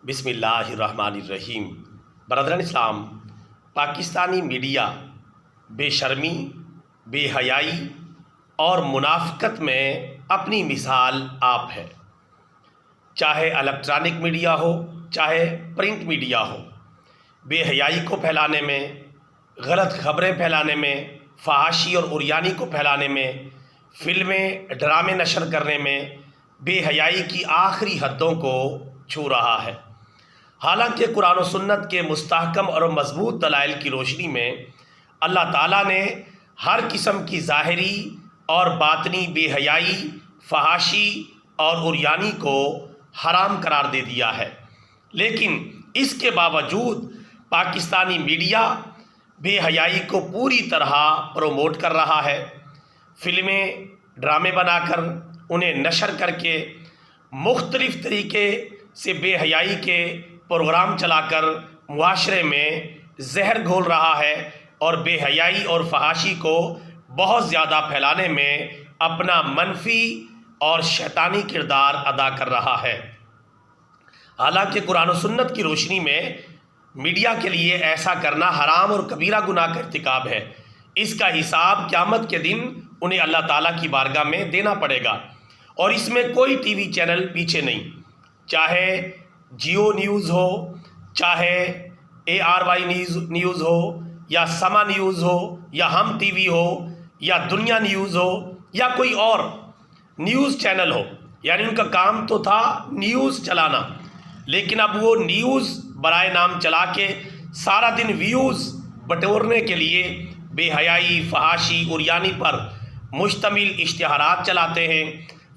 بسم اللہ الرحمن الرحیم۔ برادران اسلام، پاکستانی میڈیا بے شرمی، بے حیائی اور منافقت میں اپنی مثال آپ ہے۔ چاہے الیکٹرانک میڈیا ہو، چاہے پرنٹ میڈیا ہو، بے حیائی کو پھیلانے میں، غلط خبریں پھیلانے میں، فحاشی اور عریانی کو پھیلانے میں، فلمیں ڈرامے نشر کرنے میں بے حیائی کی آخری حدوں کو چھو رہا ہے۔ حالانکہ قرآن و سنت کے مستحکم اور مضبوط دلائل کی روشنی میں اللہ تعالیٰ نے ہر قسم کی ظاہری اور باطنی بے حیائی، فحاشی اور عریانی کو حرام قرار دے دیا ہے، لیکن اس کے باوجود پاکستانی میڈیا بے حیائی کو پوری طرح پروموٹ کر رہا ہے۔ فلمیں ڈرامے بنا کر، انہیں نشر کر کے، مختلف طریقے سے بے حیائی کے پروگرام چلا کر معاشرے میں زہر گھول رہا ہے اور بے حیائی اور فحاشی کو بہت زیادہ پھیلانے میں اپنا منفی اور شیطانی کردار ادا کر رہا ہے۔ حالانکہ قرآن و سنت کی روشنی میں میڈیا کے لیے ایسا کرنا حرام اور کبیرہ گناہ کا ارتکاب ہے۔ اس کا حساب قیامت کے دن انہیں اللہ تعالیٰ کی بارگاہ میں دینا پڑے گا، اور اس میں کوئی ٹی وی چینل پیچھے نہیں، چاہے جیو نیوز ہو، چاہے ARY نیوز ہو، یا سما نیوز ہو، یا ہم ٹی وی ہو، یا دنیا نیوز ہو، یا کوئی اور نیوز چینل ہو۔ یعنی ان کا کام تو تھا نیوز چلانا، لیکن اب وہ نیوز برائے نام چلا کے سارا دن ویوز بٹورنے کے لیے بے حیائی، فحاشی، عریانی پر مشتمل اشتہارات چلاتے ہیں،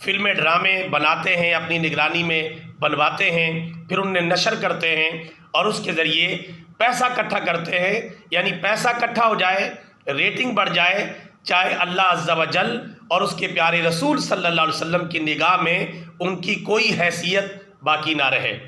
فلمیں ڈرامے بناتے ہیں، اپنی نگرانی میں بنواتے ہیں، پھر انہیں نشر کرتے ہیں اور اس کے ذریعے پیسہ اکٹھا کرتے ہیں۔ یعنی پیسہ اکٹھا ہو جائے، ریٹنگ بڑھ جائے، چاہے اللہ عز و جل اور اس کے پیارے رسول صلی اللہ علیہ وسلم کی نگاہ میں ان کی کوئی حیثیت باقی نہ رہے۔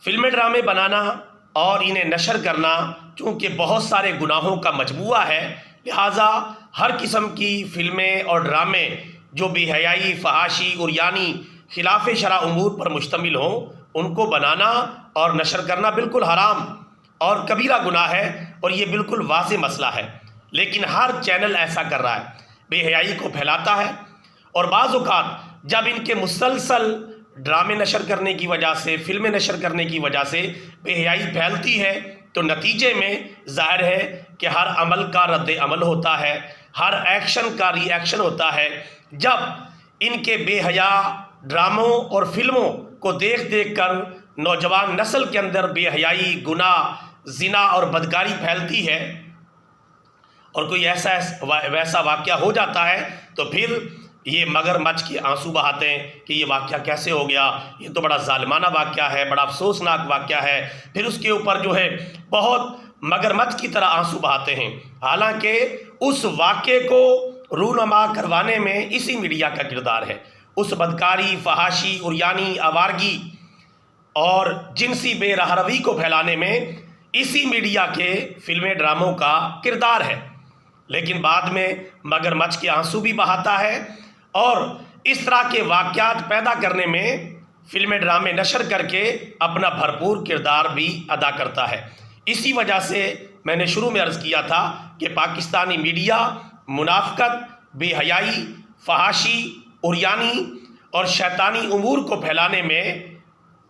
فلمیں ڈرامے بنانا اور انہیں نشر کرنا چونکہ بہت سارے گناہوں کا مجموعہ ہے، لہٰذا ہر قسم کی فلمیں اور ڈرامے جو بے حیائی، فحاشی، عریانی، خلاف شرع امور پر مشتمل ہوں، ان کو بنانا اور نشر کرنا بالکل حرام اور کبیرہ گناہ ہے، اور یہ بالکل واضح مسئلہ ہے۔ لیکن ہر چینل ایسا کر رہا ہے، بے حیائی کو پھیلاتا ہے، اور بعض اوقات جب ان کے مسلسل ڈرامے نشر کرنے کی وجہ سے، فلمیں نشر کرنے کی وجہ سے بے حیائی پھیلتی ہے، تو نتیجے میں ظاہر ہے کہ ہر عمل کا رد عمل ہوتا ہے، ہر ایکشن کا ری ایکشن ہوتا ہے۔ جب ان کے بے حیا ڈراموں اور فلموں کو دیکھ دیکھ کر نوجوان نسل کے اندر بے حیائی، گناہ، زنا اور بدکاری پھیلتی ہے، اور کوئی ویسا واقعہ ہو جاتا ہے، تو پھر یہ مگر مچھ کے آنسو بہاتے ہیں کہ یہ واقعہ کیسے ہو گیا، یہ تو بڑا ظالمانہ واقعہ ہے، بڑا افسوسناک واقعہ ہے، پھر اس کے اوپر جو ہے بہت مگر مچھ کی طرح آنسو بہاتے ہیں۔ حالانکہ اس واقعے کو رونما کروانے میں اسی میڈیا کا کردار ہے، اس بدکاری، فحاشی، عریانی، آوارگی اور جنسی بے رہروی کو پھیلانے میں اسی میڈیا کے فلمیں ڈراموں کا کردار ہے، لیکن بعد میں مگر مچھ کے آنسو بھی بہاتا ہے، اور اس طرح کے واقعات پیدا کرنے میں فلمیں ڈرامے نشر کر کے اپنا بھرپور کردار بھی ادا کرتا ہے۔ اسی وجہ سے میں نے شروع میں عرض کیا تھا کہ پاکستانی میڈیا منافقت، بے حیائی، فحاشی، عریانی اور شیطانی امور کو پھیلانے میں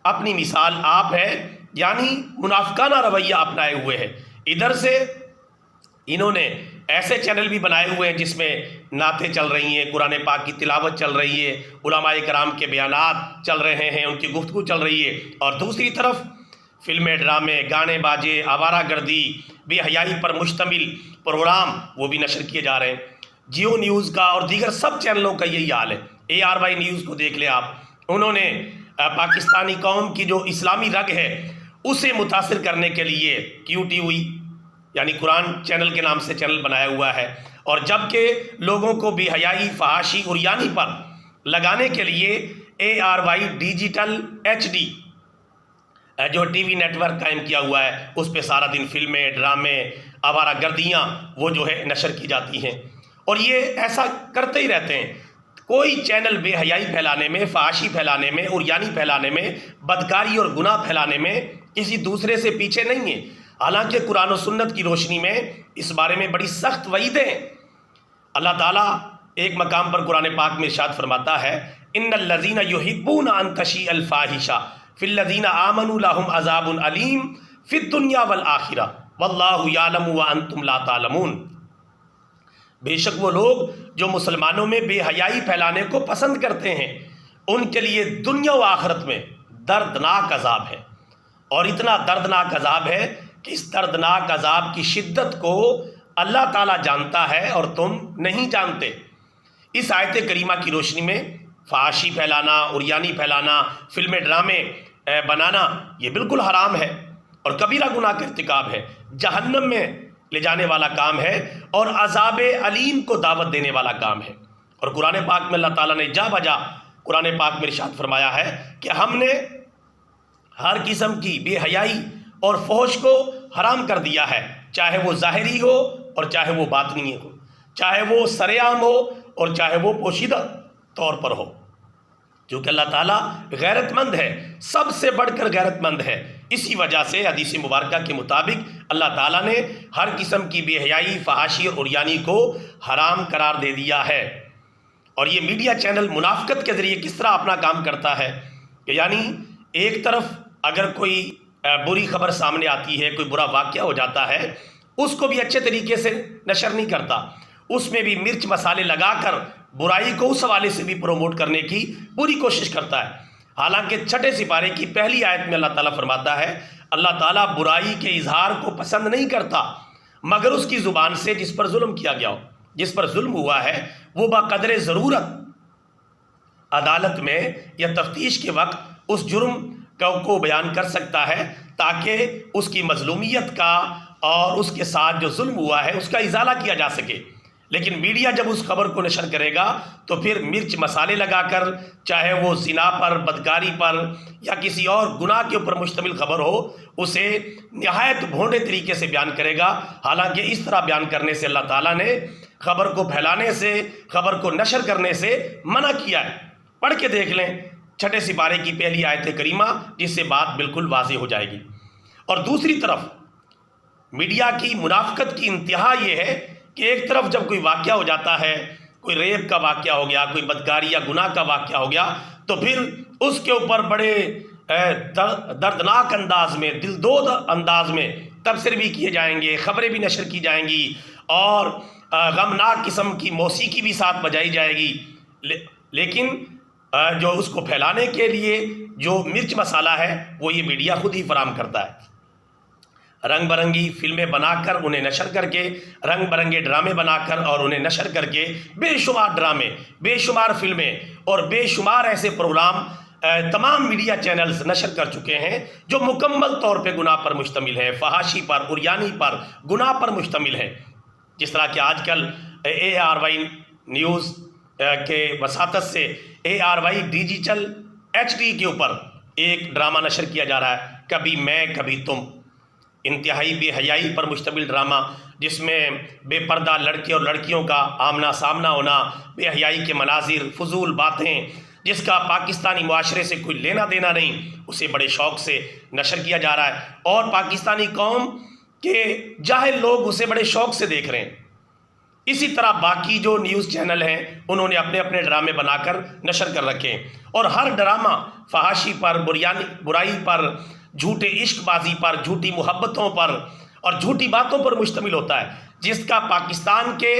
اپنی مثال آپ ہے، یعنی منافقانہ رویہ اپنائے ہوئے ہے۔ ادھر سے انہوں نے ایسے چینل بھی بنائے ہوئے ہیں جس میں نعتیں چل رہی ہیں، قرآن پاک کی تلاوت چل رہی ہے، علماء کرام کے بیانات چل رہے ہیں، ان کی گفتگو چل رہی ہے، اور دوسری طرف فلمیں ڈرامے، گانے باجے، آوارہ گردی، بے حیائی پر مشتمل پروگرام وہ بھی نشر کیے جا رہے ہیں۔ جیو نیوز کا اور دیگر سب چینلوں کا یہی حال ہے۔ ARY نیوز کو دیکھ لیں آپ، انہوں نے پاکستانی قوم کی جو اسلامی رگ ہے اسے متاثر کرنے کے لیے QTV یعنی قرآن چینل کے نام سے چینل بنایا ہوا ہے، اور جبکہ لوگوں کو بے حیائی، فحاشی، عریانی پر لگانے کے لیے ARY ڈیجیٹل HD جو ٹی وی نیٹ ورک قائم کیا ہوا ہے، اس پہ سارا دن فلمیں، ڈرامے، آوارہ گردیاں وہ جو ہے نشر کی جاتی ہیں، اور یہ ایسا کرتے ہی رہتے ہیں۔ کوئی چینل بے حیائی پھیلانے میں، فحاشی پھیلانے میں، عریانی پھیلانے میں، بدکاری اور گناہ پھیلانے میں کسی دوسرے سے پیچھے نہیں ہے، حالانکہ قرآن و سنت کی روشنی میں اس بارے میں بڑی سخت وعیدیں ہیں۔ اللہ تعالیٰ ایک مقام پر قرآن پاک میں ارشاد فرماتا ہے، ان الذین یحبون ان تشیع الفاحشہ فی الذین آمنوا لہم عذاب علیم فی الدنیا والآخرہ واللہ یعلم وانتم لا تعلمون۔ بے شک وہ لوگ جو مسلمانوں میں بے حیائی پھیلانے کو پسند کرتے ہیں، ان کے لیے دنیا و آخرت میں دردناک عذاب ہے، اور اتنا دردناک عذاب ہے کہ اس دردناک عذاب کی شدت کو اللہ تعالیٰ جانتا ہے اور تم نہیں جانتے۔ اس آیت کریمہ کی روشنی میں فحاشی پھیلانا، عریانی پھیلانا، فلمیں ڈرامے بنانا یہ بالکل حرام ہے اور کبیرہ گناہ کا ارتکاب ہے، جہنم میں لے جانے والا کام ہے اور عذاب علیم کو دعوت دینے والا کام ہے۔ اور قرآن پاک میں اللہ تعالیٰ نے جا بجا قرآن پاک میں ارشاد فرمایا ہے کہ ہم نے ہر قسم کی بے حیائی اور فحش کو حرام کر دیا ہے، چاہے وہ ظاہری ہو اور چاہے وہ باطنی ہو، چاہے وہ سرعام ہو اور چاہے وہ پوشیدہ طور پر ہو، کیونکہ اللہ تعالیٰ غیرت مند ہے، سب سے بڑھ کر غیرت مند ہے۔ اسی وجہ سے حدیث مبارکہ کے مطابق اللہ تعالیٰ نے ہر قسم کی بے حیائی، فحاشی اور عریانی کو حرام قرار دے دیا ہے۔ اور یہ میڈیا چینل منافقت کے ذریعے کس طرح اپنا کام کرتا ہے کہ یعنی ایک طرف اگر کوئی بری خبر سامنے آتی ہے، کوئی برا واقعہ ہو جاتا ہے، اس کو بھی اچھے طریقے سے نشر نہیں کرتا، اس میں بھی مرچ مسالے لگا کر برائی کو اس حوالے سے بھی پروموٹ کرنے کی پوری کوشش کرتا ہے۔ حالانکہ چھٹے سپارے کی پہلی آیت میں اللہ تعالیٰ فرماتا ہے، اللہ تعالیٰ برائی کے اظہار کو پسند نہیں کرتا مگر اس کی زبان سے جس پر ظلم کیا گیا ہو، جس پر ظلم ہوا ہے وہ بقدر ضرورت عدالت میں یا تفتیش کے وقت اس جرم کو بیان کر سکتا ہے تاکہ اس کی مظلومیت کا اور اس کے ساتھ جو ظلم ہوا ہے اس کا ازالہ کیا جا سکے۔ لیکن میڈیا جب اس خبر کو نشر کرے گا تو پھر مرچ مسالے لگا کر، چاہے وہ زنا پر، بدکاری پر یا کسی اور گناہ کے اوپر مشتمل خبر ہو، اسے نہایت بھونڈے طریقے سے بیان کرے گا۔ حالانکہ اس طرح بیان کرنے سے اللہ تعالیٰ نے خبر کو پھیلانے سے، خبر کو نشر کرنے سے منع کیا ہے۔ پڑھ کے دیکھ لیں چھٹے سپارے کی پہلی آیت کریمہ، جس سے بات بالکل واضح ہو جائے گی۔ اور دوسری طرف میڈیا کی منافقت کی انتہا یہ ہے کہ ایک طرف جب کوئی واقعہ ہو جاتا ہے، کوئی ریپ کا واقعہ ہو گیا، کوئی بدکاری یا گناہ کا واقعہ ہو گیا، تو پھر اس کے اوپر بڑے دردناک انداز میں، دلدود انداز میں تبصرے بھی کیے جائیں گے، خبریں بھی نشر کی جائیں گی اور غمناک قسم کی موسیقی بھی ساتھ بجائی جائے گی، لیکن جو اس کو پھیلانے کے لیے جو مرچ مسالہ ہے وہ یہ میڈیا خود ہی فراہم کرتا ہے۔ رنگ برنگی فلمیں بنا کر انہیں نشر کر کے، رنگ برنگے ڈرامے بنا کر اور انہیں نشر کر کے، بے شمار ڈرامے، بے شمار فلمیں اور بے شمار ایسے پروگرام تمام میڈیا چینلز نشر کر چکے ہیں جو مکمل طور پہ گناہ پر مشتمل ہے، فحاشی پر، عریانی پر، گناہ پر مشتمل ہے۔ جس طرح کہ آج کل ARY نیوز کے وساطت سے ARY ڈیجیٹل HD کے اوپر ایک ڈرامہ نشر کیا جا رہا ہے، کبھی میں کبھی تم، انتہائی بے حیائی پر مشتمل ڈرامہ، جس میں بے پردہ لڑکے اور لڑکیوں کا آمنا سامنا ہونا، بے حیائی کے مناظر، فضول باتیں، جس کا پاکستانی معاشرے سے کوئی لینا دینا نہیں، اسے بڑے شوق سے نشر کیا جا رہا ہے اور پاکستانی قوم کے جاہل لوگ اسے بڑے شوق سے دیکھ رہے ہیں۔ اسی طرح باقی جو نیوز چینل ہیں انہوں نے اپنے اپنے ڈرامے بنا کر نشر کر رکھے ہیں، اور ہر ڈرامہ فحاشی پر، برائی پر، جھوٹے عشق بازی پر، جھوٹی محبتوں پر اور جھوٹی باتوں پر مشتمل ہوتا ہے، جس کا پاکستان کے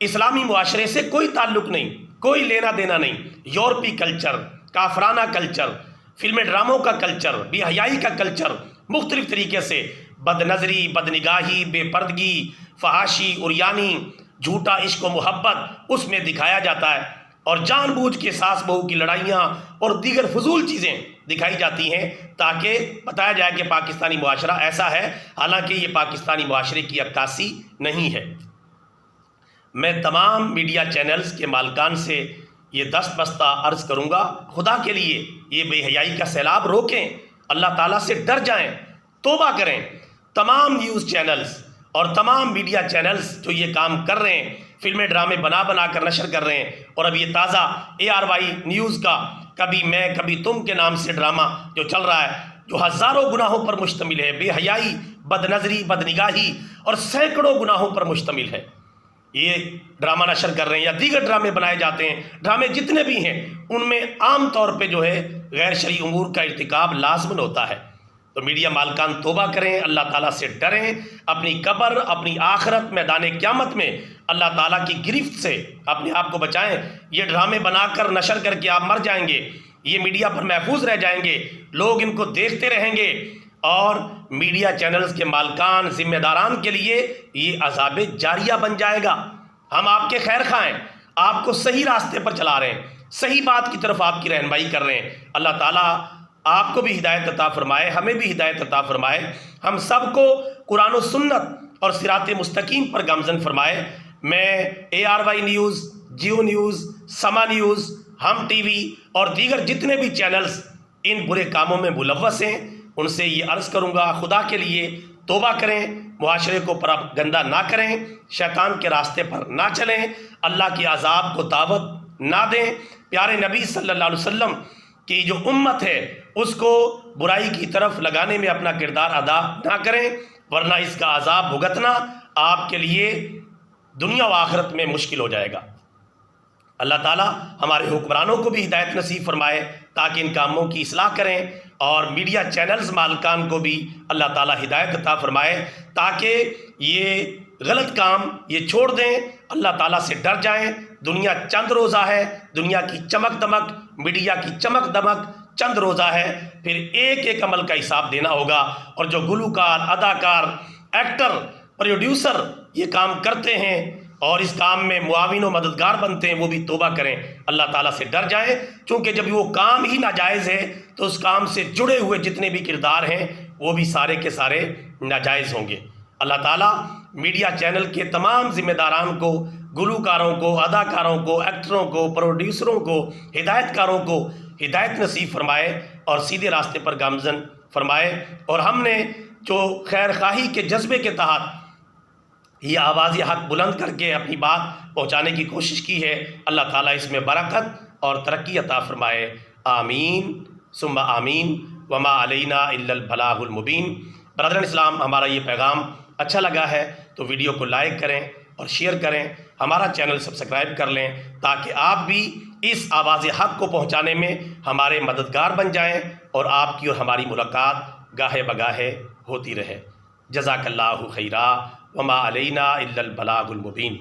اسلامی معاشرے سے کوئی تعلق نہیں، کوئی لینا دینا نہیں۔ یورپی کلچر، کافرانہ کلچر، فلم ڈراموں کا کلچر، بے حیائی کا کلچر، مختلف طریقے سے بد نظری، بد نگاہی، بے پردگی، فحاشی، عریانی، جھوٹا عشق و محبت اس میں دکھایا جاتا ہے، اور جان بوجھ کے ساس بہو کی لڑائیاں اور دیگر فضول چیزیں دکھائی جاتی ہیں تاکہ بتایا جائے کہ پاکستانی معاشرہ ایسا ہے، حالانکہ یہ پاکستانی معاشرے کی عکاسی نہیں ہے۔ میں تمام میڈیا چینلز کے مالکان سے یہ دست بستہ عرض کروں گا، خدا کے لیے یہ بے حیائی کا سیلاب روکیں، اللہ تعالیٰ سے ڈر جائیں، توبہ کریں۔ تمام نیوز چینلز اور تمام میڈیا چینلز جو یہ کام کر رہے ہیں، فلمیں ڈرامے بنا بنا کر نشر کر رہے ہیں، اور اب یہ تازہ ARY نیوز کا کبھی میں کبھی تم کے نام سے ڈرامہ جو چل رہا ہے، جو ہزاروں گناہوں پر مشتمل ہے، بے حیائی، بد نظری، بد نگاہی اور سینکڑوں گناہوں پر مشتمل ہے، یہ ڈرامہ نشر کر رہے ہیں یا دیگر ڈرامے بنائے جاتے ہیں، ڈرامے جتنے بھی ہیں ان میں عام طور پہ جو ہے غیر شرعی امور کا ارتکاب لازمن ہوتا ہے۔ تو میڈیا مالکان توبہ کریں، اللہ تعالیٰ سے ڈریں، اپنی قبر، اپنی آخرت، میدان قیامت میں اللہ تعالیٰ کی گرفت سے اپنے آپ کو بچائیں۔ یہ ڈرامے بنا کر نشر کر کے آپ مر جائیں گے، یہ میڈیا پر محفوظ رہ جائیں گے، لوگ ان کو دیکھتے رہیں گے، اور میڈیا چینلز کے مالکان، ذمہ داران کے لیے یہ عذاب جاریہ بن جائے گا۔ ہم آپ کے خیر خواہ ہیں، آپ کو صحیح راستے پر چلا رہے ہیں، صحیح بات کی طرف آپ کی رہنمائی کر رہے ہیں۔ اللہ تعالیٰ آپ کو بھی ہدایت عطا فرمائے، ہمیں بھی ہدایت عطا فرمائے، ہم سب کو قرآن و سنت اور صراط مستقیم پر گامزن فرمائے۔ میں ARY نیوز، جیو نیوز، سما نیوز، ہم ٹی وی اور دیگر جتنے بھی چینلز ان برے کاموں میں ملوث ہیں ان سے یہ عرض کروں گا، خدا کے لیے توبہ کریں، معاشرے کو پراپگنڈا نہ کریں، شیطان کے راستے پر نہ چلیں، اللہ کے عذاب کو دعوت نہ دیں، پیارے نبی صلی اللہ علیہ وسلم کی جو امت ہے اس کو برائی کی طرف لگانے میں اپنا کردار ادا نہ کریں، ورنہ اس کا عذاب بھگتنا آپ کے لیے دنیا و آخرت میں مشکل ہو جائے گا۔ اللہ تعالیٰ ہمارے حکمرانوں کو بھی ہدایت نصیب فرمائے تاکہ ان کاموں کی اصلاح کریں، اور میڈیا چینلز مالکان کو بھی اللہ تعالیٰ ہدایت عطا فرمائے تاکہ یہ غلط کام یہ چھوڑ دیں، اللہ تعالیٰ سے ڈر جائیں۔ دنیا چند روزہ ہے، دنیا کی چمک دمک، میڈیا کی چمک دمک چند روزہ ہے، پھر ایک ایک عمل کا حساب دینا ہوگا، اور جو گلوکار، اداکار، ایکٹر، پروڈیوسر یہ کام کرتے ہیں اور اس کام میں معاون و مددگار بنتے ہیں وہ بھی توبہ کریں، اللہ تعالیٰ سے ڈر جائیں، چونکہ جب وہ کام ہی ناجائز ہے تو اس کام سے جڑے ہوئے جتنے بھی کردار ہیں وہ بھی سارے کے سارے ناجائز ہوں گے۔ اللہ تعالیٰ میڈیا چینل کے تمام ذمہ داران کو، گلوکاروں کو، اداکاروں کو، ایکٹروں کو، پروڈیوسروں کو، ہدایت کاروں کو ہدایت نصیب فرمائے اور سیدھے راستے پر گامزن فرمائے، اور ہم نے جو خیر خواہی کے جذبے کے تحت یہ آواز حق بلند کر کے اپنی بات پہنچانے کی کوشش کی ہے، اللہ تعالیٰ اس میں برکت اور ترقی عطا فرمائے، آمین ثم آمین، وما علینا الا البلاغ المبین۔ برادران اسلام، ہمارا یہ پیغام اچھا لگا ہے تو ویڈیو کو لائک کریں اور شیئر کریں، ہمارا چینل سبسکرائب کر لیں تاکہ آپ بھی اس آواز حق کو پہنچانے میں ہمارے مددگار بن جائیں اور آپ کی اور ہماری ملاقات گاہے بگاہے ہوتی رہے۔ جزاک اللہ خیرا، وما علینا الا البلاغ المبین۔